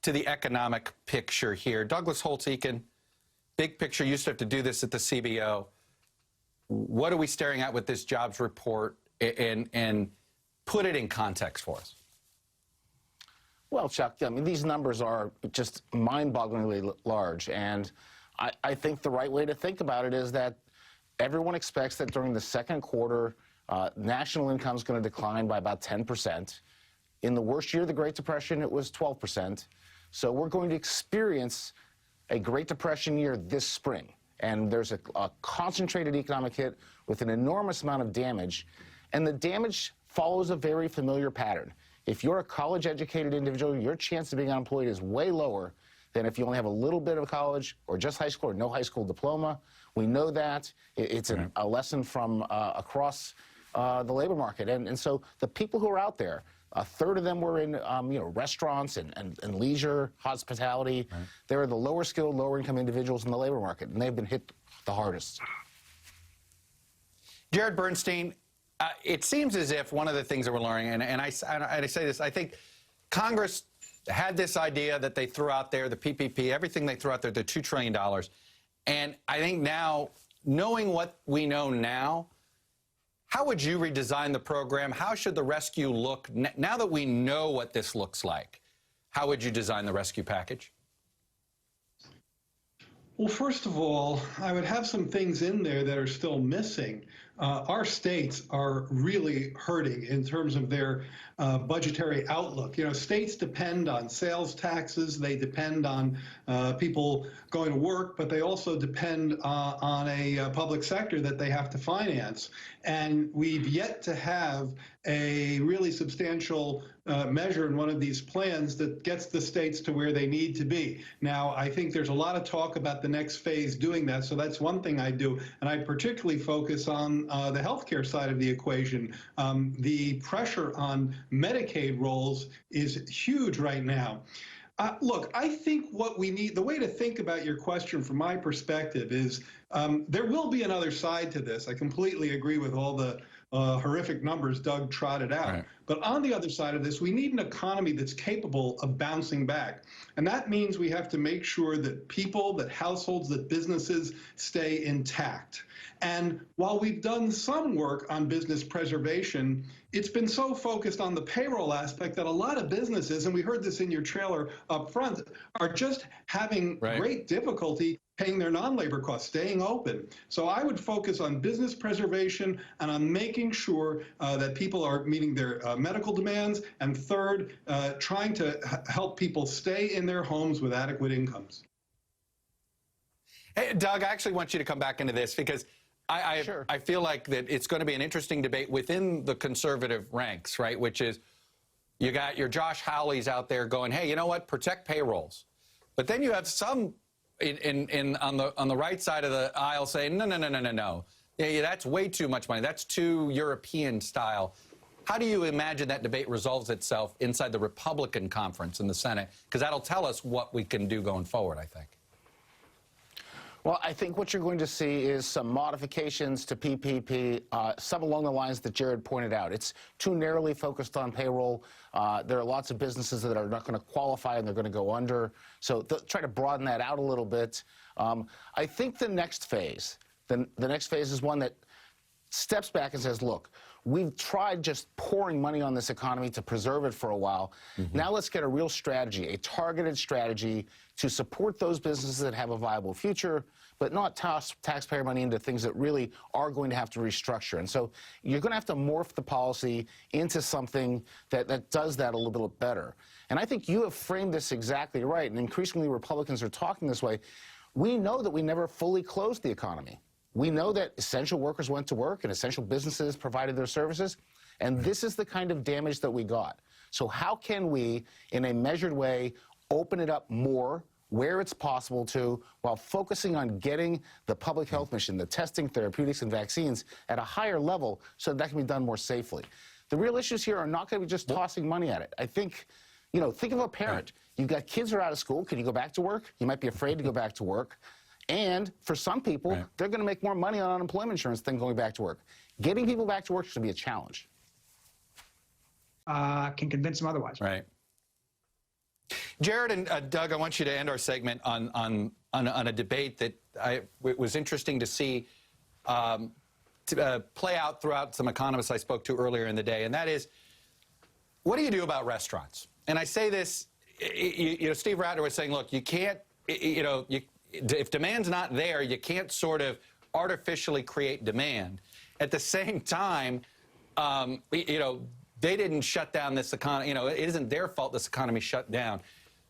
to the economic picture here. Douglas Holtz-Eakin, big picture, you used to have to do this at the CBO. What are we staring at with this jobs report, and put it in context for us? Well, Chuck, I mean, these numbers are just mind-bogglingly large, and I think the right way to think about it is that everyone expects that during the second quarter, national income is going to decline by about 10%. In the worst year of the Great Depression, it was 12%. So we're going to experience a Great Depression year this spring. And there's a concentrated economic hit with an enormous amount of damage. And the damage follows a very familiar pattern. If you're a college-educated individual, your chance of being unemployed is way lower than if you only have a little bit of college or just high school or no high school diploma. We know that. It's a lesson from across the labor market. And so the people who are out there, a third of them were in restaurants and leisure, hospitality. Right. They're the lower skilled, lower income individuals in the labor market, and they've been hit the hardest. Jared Bernstein, it seems as if one of the things that we're learning, and I say this, I think Congress had this idea that they threw out there, the PPP, everything they threw out there, the $2 trillion. And I think now, knowing what we know now, how would you redesign the program? How should the rescue look? Now that we know what this looks like, how would you design the rescue package? Well, first of all, I would have some things in there that are still missing. Our states are really hurting in terms of their budgetary outlook. You know, states depend on sales taxes, they depend on people going to work, but they also depend on a public sector that they have to finance. And we've yet to have a really substantial measure in one of these plans that gets the states to where they need to be. Now, I think there's a lot of talk about the next phase doing that, so that's one thing I do. And I particularly focus on the healthcare side of the equation. The pressure on Medicaid rolls is huge right now. Look, I think what we need, the way to think about your question from my perspective is there will be another side to this. I completely agree with all the horrific numbers Doug trotted out. Right. But on the other side of this, we need an economy that's capable of bouncing back. And that means we have to make sure that people, that households, that businesses stay intact. And while we've done some work on business preservation, it's been so focused on the payroll aspect that a lot of businesses, and we heard this in your trailer up front, are just having great difficulty paying their non-labor costs, staying open. So I would focus on business preservation and on making sure that people are meeting their medical demands, and third, trying to help people stay in their homes with adequate incomes. Hey, Doug, I actually want you to come back into this because I feel like that it's going to be an interesting debate within the conservative ranks, right? Which is, you got your Josh Hawleys out there going, hey, you know what, protect payrolls. But then you have some on the right side of the aisle saying, no. Yeah, that's way too much money. That's too European style. How do you imagine that debate resolves itself inside the Republican conference in the Senate? Because that'll tell us what we can do going forward, I think. Well, I think what you're going to see is some modifications to PPP, some along the lines that Jared pointed out. It's too narrowly focused on payroll. There are lots of businesses that are not going to qualify and they're going to go under. So they'll try to broaden that out a little bit. I think the next phase, the next phase is one that steps back and says, look, we've tried just pouring money on this economy to preserve it for a while. Now let's get a real strategy, a targeted strategy to support those businesses that have a viable future, but not toss taxpayer money into things that really are going to have to restructure. And so you're going to have to morph the policy into something that does that a little bit better. And I think you have framed this exactly right, and increasingly Republicans are talking this way. We know that we never fully closed the economy. We know that essential workers went to work and essential businesses provided their services, and this is the kind of damage that we got. So how can we, in a measured way, open it up more where it's possible to, while focusing on getting the public health mission, the testing, therapeutics, and vaccines at a higher level so that can be done more safely. The real issues here are not going to be just tossing money at it. I think, you know, think of a parent. You've got kids who are out of school. Can you go back to work? You might be afraid to go back to work. And for some people, they're going to make more money on unemployment insurance than going back to work. Getting people back to work should be a challenge. Can convince them otherwise. Right. Jared and Doug, I want you to end our segment on a debate that it was interesting to see play out throughout some economists I spoke to earlier in the day, and that is, what do you do about restaurants? And I say this, you know, Steve Rattner was saying, look, you can't, if demand's not there, you can't sort of artificially create demand. At the same time, they didn't shut down this economy. It isn't their fault this economy shut down.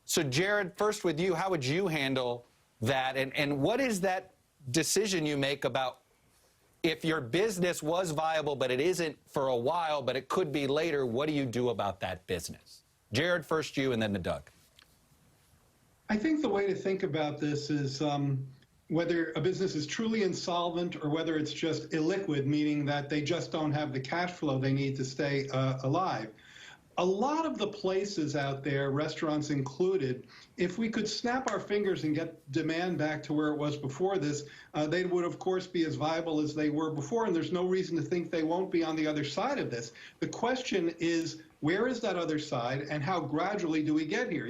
So, Jared, first with you, how would you handle that? And what is that decision you make about if your business was viable, but it isn't for a while, but it could be later, what do you do about that business? Jared, first you, and then to Doug. I think the way to think about this is whether a business is truly insolvent or whether it's just illiquid, meaning that they just don't have the cash flow they need to stay alive. A lot of the places out there, restaurants included, if we could snap our fingers and get demand back to where it was before this, they would, of course, be as viable as they were before, and there's no reason to think they won't be on the other side of this. The question is, where is that other side, and how gradually do we get here?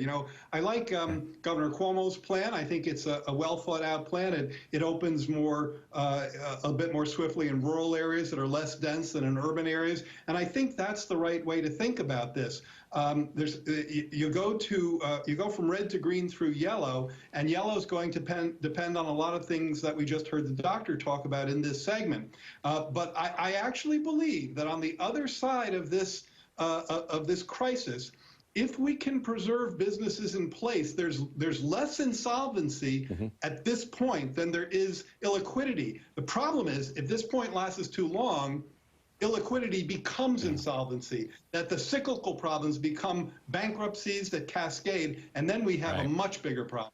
I like Governor Cuomo's plan. I think it's a well-thought-out plan. It opens more, a bit more swiftly in rural areas that are less dense than in urban areas, and I think that's the right way to think about this. You go from red to green through yellow, and yellow is going to depend on a lot of things that we just heard the doctor talk about in this segment. But I actually believe that on the other side of this crisis, if we can preserve businesses in place, there's less insolvency at this point than there is illiquidity. The problem is, if this point lasts too long, illiquidity becomes insolvency, that the cyclical problems become bankruptcies that cascade, and then we have a much bigger problem.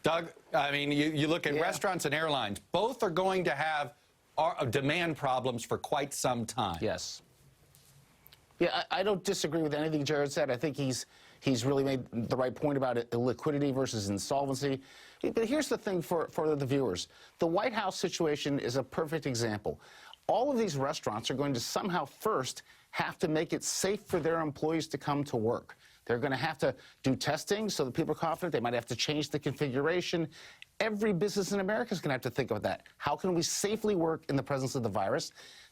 Doug, I mean, you look at restaurants and airlines. Both are going to have demand problems for quite some time. Yes. Yeah, I don't disagree with anything Jared said. I think he's really made the right point about illiquidity versus insolvency. But here's the thing for the viewers. The White House situation is a perfect example. All of these restaurants are going to somehow first have to make it safe for their employees to come to work. They're going to have to do testing so that people are confident. They might have to change the configuration. Every business in America is going to have to think about that. How can we safely work in the presence of the virus?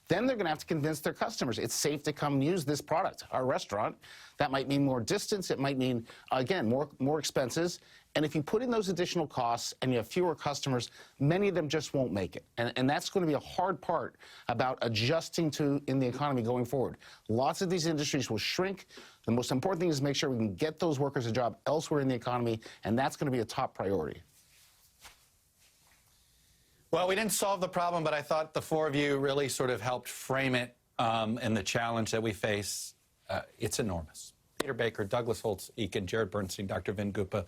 Then they're going to have to convince their customers it's safe to come use this product, our restaurant. That might mean more distance. It might mean, again, more expenses. And if you put in those additional costs and you have fewer customers, many of them just won't make it. And that's going to be a hard part about adjusting in the economy going forward. Lots of these industries will shrink. The most important thing is to make sure we can get those workers a job elsewhere in the economy, and that's going to be a top priority. Well, we didn't solve the problem, but I thought the four of you really sort of helped frame it and the challenge that we face. It's enormous. Peter Baker, Douglas Holtz-Eakin, Jared Bernstein, Dr. Vin Gupta,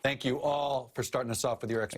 thank you all for starting us off with your expertise.